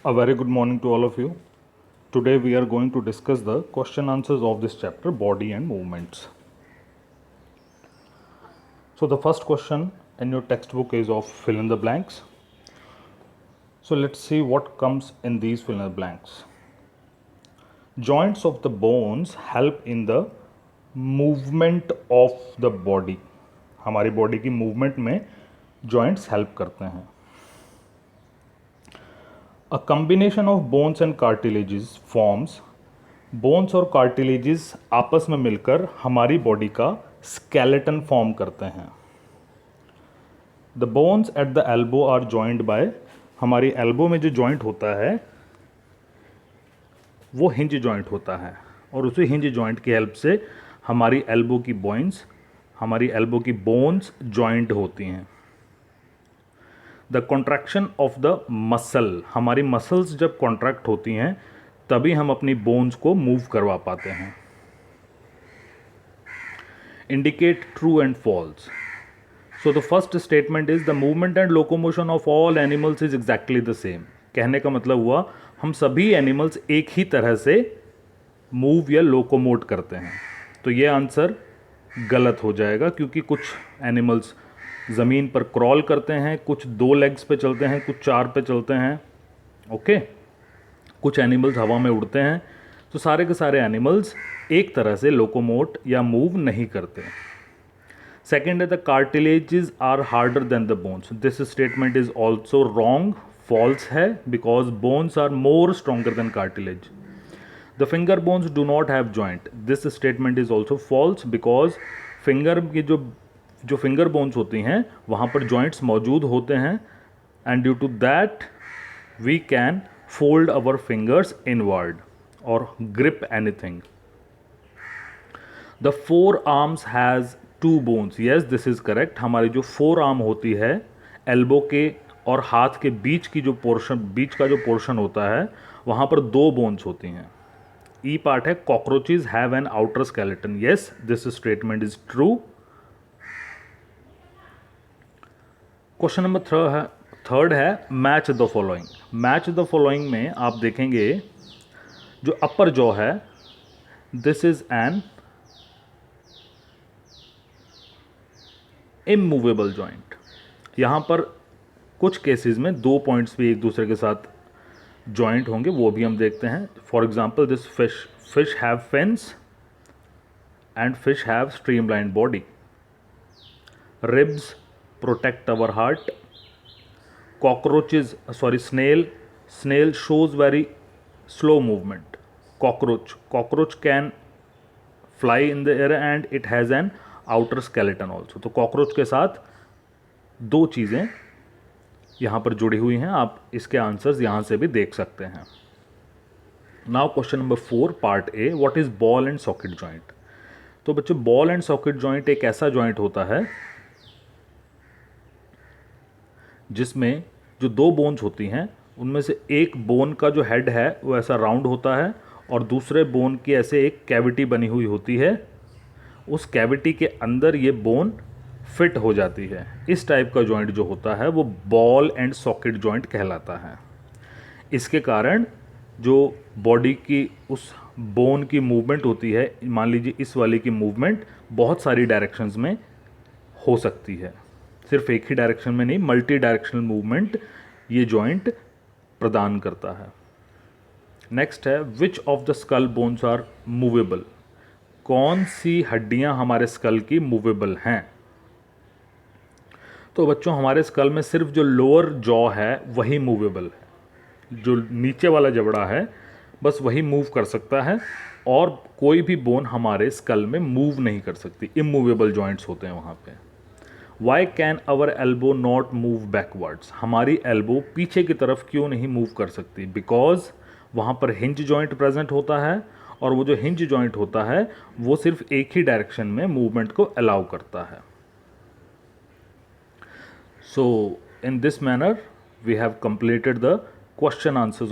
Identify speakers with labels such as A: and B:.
A: A very good morning to all of you. Today we are going to discuss the question answers of this chapter, body and movements. So the first question in your textbook is of fill in the blanks. So let's see what comes in these fill in the blanks. Joints of the bones help in the movement of the body. हमारी body की movement में joints help करते हैं. A combination of bones and cartilages forms. Bones और cartilages आपस में मिलकर हमारी बॉडी का स्केलेटन फॉर्म करते हैं. The bones at the elbow are joined by. हमारी एल्बो में जो जॉइंट होता है वो हिंज जॉइंट होता है और उसी हिंज जॉइंट की हेल्प से हमारी एल्बो की बोन्स जॉइंट होती हैं. The contraction of the muscle. हमारी मसल्स जब कॉन्ट्रैक्ट होती हैं तभी हम अपनी बोन्स को मूव करवा पाते हैं. Indicate true and false. So the first statement is the movement and locomotion of all animals is exactly the same. कहने का मतलब हुआ हम सभी एनिमल्स एक ही तरह से मूव या लोकोमोट करते हैं. तो ये आंसर गलत हो जाएगा क्योंकि कुछ एनिमल्स ज़मीन पर क्रॉल करते हैं, कुछ 2 लेग्स पे चलते हैं, कुछ 4 पे चलते हैं. ओके, कुछ एनिमल्स हवा में उड़ते हैं. तो सारे के सारे एनिमल्स एक तरह से लोकोमोट या मूव नहीं करते. सेकेंड है the cartilages are harder than the bones. This statement is also wrong. False है because bones are more stronger than cartilage. The finger bones do not have joint. This statement is also false because finger की जो finger bones होती हैं वहाँ पर joints मौजूद होते हैं and due to that we can fold our fingers inward और grip anything. The forearms has 2 bones. Yes, this is correct. हमारी जो 4 आर्म होती है एल्बो के और हाथ के बीच का जो पोर्शन होता है वहाँ पर 2 बोन्स होती हैं. ई पार्ट है cockroaches have an outer skeleton. Yes, this statement is true. Question number third है match the following. Match the following में आप देखेंगे जो अपर जॉ है this is an immovable joint. यहां पर कुछ केसेस में 2 पॉइंट्स भी एक दूसरे के साथ जॉइंट होंगे, वो भी हम देखते हैं. For example this fish have fins and fish have streamline body. Ribs protect our heart. Snail shows very slow movement. Cockroach can fly in the air and it has an outer skeleton also. तो cockroach के साथ 2 चीज़ें यहाँ पर जुड़ी हुई हैं. आप इसके आंसर्स यहाँ से भी देख सकते हैं. Now question number 4 part A. What is ball and socket joint. तो बच्चों बॉल एंड सॉकेट जॉइंट एक ऐसा जॉइंट होता है जिसमें जो 2 बोन्स होती हैं उनमें से एक बोन का जो हेड है वो ऐसा राउंड होता है और दूसरे बोन की ऐसे एक कैविटी बनी हुई होती है. उस कैविटी के अंदर ये बोन फिट हो जाती है. इस टाइप का जॉइंट जो होता है वो बॉल एंड सॉकेट जॉइंट कहलाता है. इसके कारण जो बॉडी की उस बोन की मूवमेंट होती है, मान लीजिए इस वाली की मूवमेंट बहुत सारी डायरेक्शंस में हो सकती है, सिर्फ एक ही डायरेक्शन में नहीं, मल्टी डायरेक्शनल मूवमेंट ये जॉइंट प्रदान करता है. नेक्स्ट है which of the skull bones are movable. कौन सी हड्डियां हमारे स्कल की मूवेबल हैं. तो बच्चों हमारे स्कल में सिर्फ जो लोअर जॉ है वही मूवेबल है. जो नीचे वाला जबड़ा है बस वही मूव कर सकता है और कोई भी बोन हमारे स्कल में मूव नहीं कर सकती. इमूवेबल जॉइंट्स होते हैं वहाँ पे. Why can our elbow not move backwards. हमारी एल्बो पीछे की तरफ क्यों नहीं मूव कर सकती. बिकॉज वहाँ पर हिंज जॉइंट प्रेजेंट होता है और वो जो हिंज जॉइंट होता है वो सिर्फ एक ही डायरेक्शन में मूवमेंट को अलाउ करता है. So in this manner we have completed the question answers of